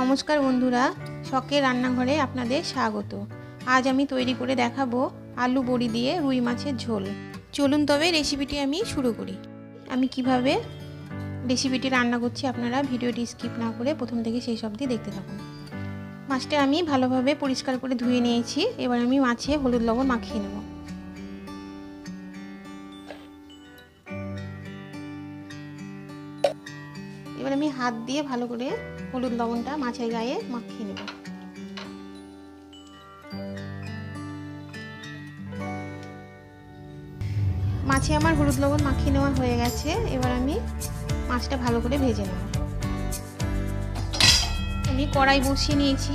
নমস্কার বন্ধুরা, শখের রান্নাঘরে আপনাদের স্বাগত। আজ আমি তৈরি করে দেখাবো আলু বড়ি দিয়ে রুই মাছের ঝোল। চলুন তবে রেসিপিটি আমি শুরু করি। আমি কিভাবে রেসিপিটি রান্না করছি আপনারা ভিডিওটি স্কিপ না করে প্রথম থেকে শেষ অবধি দেখতে থাকুন। মাছটা আমি ভালোভাবে পরিষ্কার করে ধুয়ে নিয়েছি। এবার আমি মাছে হলুদ লবণ মাখিয়ে নেব। এবার আমি হাত দিয়ে ভালো করে হলুদ লবণটা মাছের গায়ে মাখিয়ে নেব। মাছে আমার হলুদ লবণ মাখিয়ে নেওয়া হয়ে গেছে। এবার আমি মাছটা ভালো করে ভেজে নেব। আমি কড়াই বসিয়ে নিয়েছি,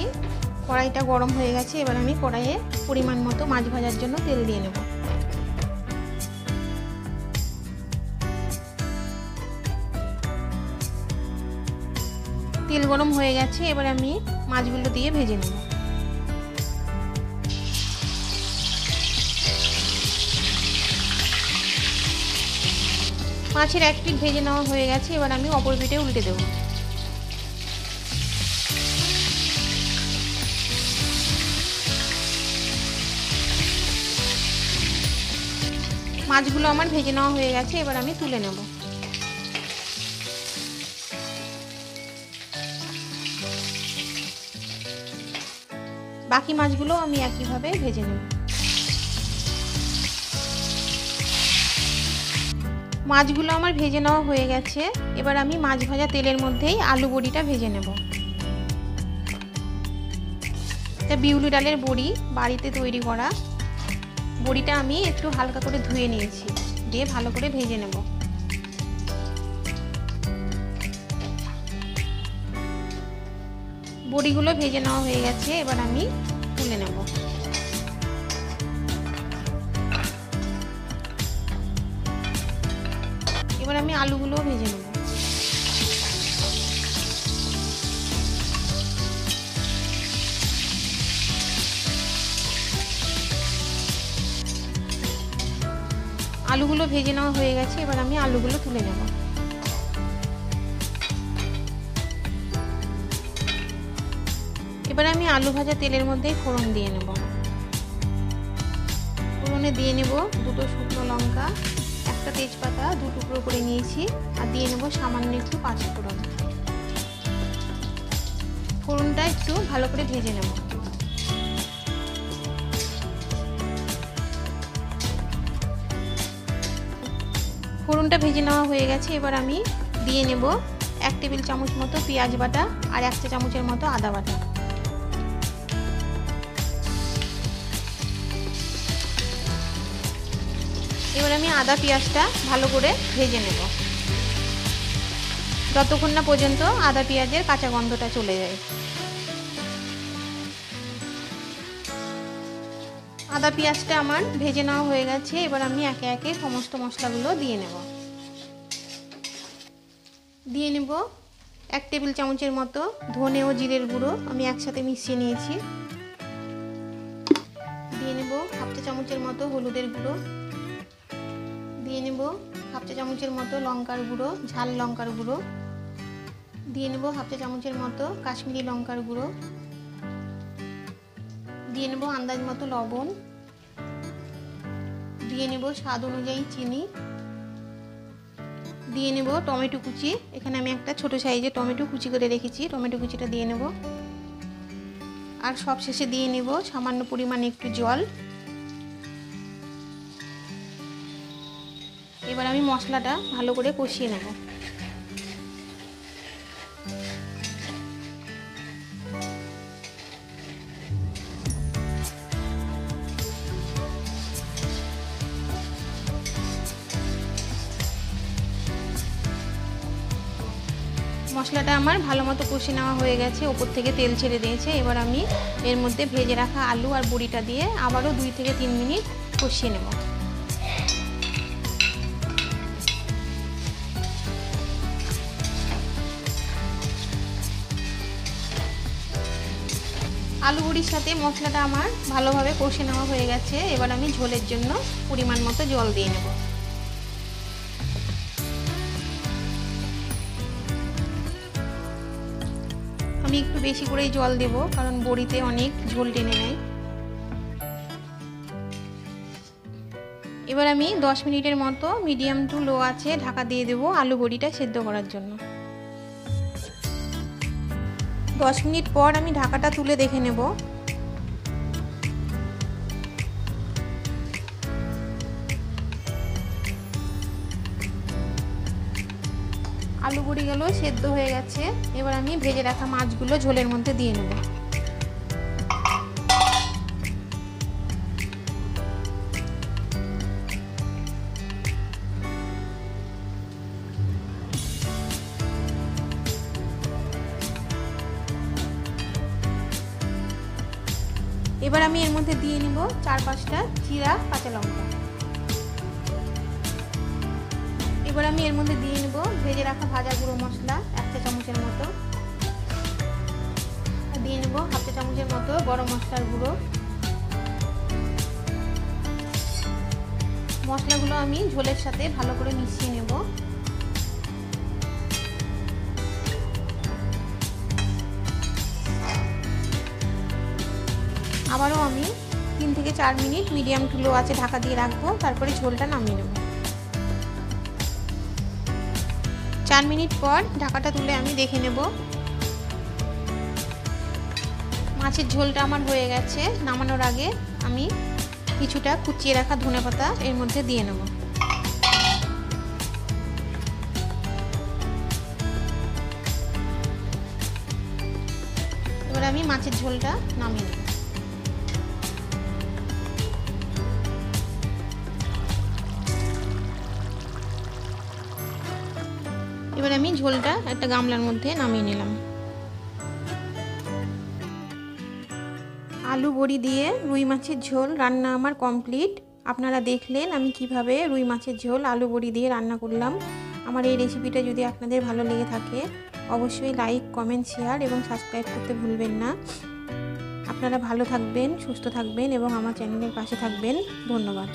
কড়াইটা গরম হয়ে গেছে। এবার আমি কড়াইয়ে পরিমাণ মতো মাছ ভাজার জন্য তেল দিয়ে নেব। তেল গরম হয়ে গেছে। এবার আমি মাছগুলো দিয়ে ভেজে নেব। মাছের এক পিঠ ভেজে নেওয়া হয়ে গেছে। এবার আমি অপর পিঠে উল্টে দেব। মাছগুলো আমার ভেজে নেওয়া হয়ে গেছে। এবার আমি তুলে নেব। বাকি মাছগুলো আমি একইভাবে ভেজে নেব। মাছগুলো আমার ভেজে নেওয়া হয়ে গেছে। এবার আমি মাছ ভাজা তেলের মধ্যেই আলু বড়িটা ভেজে নেব। এটা বিউলি ডালের বড়ি, বাড়িতে তৈরি করা। বড়িটা আমি একটু হালকা করে ধুয়ে নিয়েছি, দিয়ে ভালো করে ভেজে নেব। বড়িগুলো ভেজে নেওয়া হয়ে গেছে। এবার আমি তুলে নেব। এবার আমি আলুগুলো ভেজে নেব। আলুগুলো ভেজে নেওয়া হয়ে গেছে। এবার আমি আলুগুলো তুলে নেব। এবার আমি আলু ভাজা তেলের মধ্যেই ফোড়ন দিয়ে নেব। ফোড়নে দিয়ে নেব দুটো শুকনো লঙ্কা, একটা তেজপাতা দু টুকরো করে নিয়েছি, আর দিয়ে নেব সামান্য একটু পাঁচ ফোড়ন। ফোড়নটা একটু ভালো করে ভেজে নেব। ফোড়নটা ভেজে নেওয়া হয়ে গেছে। এবার আমি দিয়ে নেব 1 টেবিল চামচ মতো পেঁয়াজ বাটা আর 1 চা চামচের মতো আদা বাটা। এবার আমি আদা পেঁয়াজটা ভালো করে ভেজে নেব, যতক্ষণ না পর্যন্ত আদা পেঁয়াজের কাঁচা গন্ধটা চলে যায়। আদা পেঁয়াজটা আমার ভেজে নেওয়া হয়ে গেছে। এবার আমি একে একে সমস্ত মশলাগুলো দিয়ে নেব। দিয়ে নেব 1 টেবিল চামচের মতো ধনে ও জিরের গুঁড়ো, আমি একসাথে মিশিয়ে নিয়েছি। দিয়ে নেব 1/2 চা চামচের মতো হলুদের গুঁড়ো। দিয়ে নেব 1/2 চা চামচের মতো লঙ্কার গুঁড়ো, ঝাল লঙ্কার গুঁড়ো। দিয়ে নেব 1/2 চা চামচের মতো কাশ্মীরি লঙ্কার গুঁড়ো। দিয়ে নেব আন্দাজ মতো লবণ। দিয়ে নেব স্বাদ অনুযায়ী চিনি। দিয়ে নেব টমেটো কুচি, এখানে আমি একটা ছোট সাইজের টমেটো কুচি করে রেখেছি, টমেটো কুচিটা দিয়ে নেব। আর সব শেষে দিয়ে নেব সামান্য পরিমাণে একটু জল। এবার আমি মশলাটা ভালো করে কষিয়ে নেব। মশলাটা আমার ভালো মতো কষে নেওয়া হয়ে গেছে, ওপর থেকে তেল ছেড়ে দিয়েছে। এবার আমি এর মধ্যে ভেজে রাখা আলু আর বড়িটা দিয়ে আবারও 2 থেকে 3 মিনিট কষিয়ে নেব। আলু বড়ির সাথে মশলাটা আমার ভালোভাবে কষে নেওয়া হয়ে গেছে। এবার আমি ঝোলের জন্য পরিমাণ মতো জল দিয়ে নেব। আমি আমি একটু বেশি করেই জল দেব, কারণ বড়িতে অনেক ঝোল টেনে নেয়। এবার আমি 10 মিনিটের মতো মিডিয়াম টু লো আছে ঢাকা দিয়ে দেবো আলু বড়িটা সেদ্ধ করার জন্য। 10 মিনিট পর আমি ঢাকাটা তুলে দেখে নেব। আলু বড়িগুলো সেদ্ধ হয়ে গেছে। এবার আমি ভেজে রাখা মাছগুলো ঝোলের মধ্যে দিয়ে নেব। এবার আমি এর মধ্যে দিয়ে নিব 4-5টা জিরা কাঁচা লঙ্কা। এবার আমি এর মধ্যে দিয়ে নেব ভেজে রাখা ভাজা গুঁড়ো মশলা 1 চা চামচের মতো, দিয়ে নেব 1/2 চা চামচের মতো গরম মশলার গুঁড়ো। মশলাগুলো আমি ঝোলের সাথে ভালো করে মিশিয়ে নেব। আবারও আমি 3 থেকে 4 মিনিট মিডিয়াম টু লো আছে ঢাকা দিয়ে রাখবো, তারপরে ঝোলটা নামিয়ে নেব। 4 মিনিট পর ঢাকাটা তুলে আমি দেখে নেব। মাছের ঝোলটা আমার হয়ে গেছে। নামানোর আগে আমি কিছুটা কুচিয়ে রাখা ধনেপাতা এর মধ্যে দিয়ে নেব। এবার আমি মাছের ঝোলটা নামিয়ে নেব। এবার আমি ঝোলটা একটা গামলার মধ্যে নামিয়ে নিলাম। আলু বড়ি দিয়ে রুই মাছের ঝোল রান্না আমার কমপ্লিট। আপনারা দেখলেন আমি কিভাবে রুই মাছের ঝোল আলু বড়ি দিয়ে রান্না করলাম। আমার এই রেসিপিটা যদি আপনাদের ভালো লেগে থাকে অবশ্যই লাইক, কমেন্ট, শেয়ার এবং সাবস্ক্রাইব করতে ভুলবেন না। আপনারা ভালো থাকবেন, সুস্থ থাকবেন এবং আমার চ্যানেলের পাশে থাকবেন। ধন্যবাদ।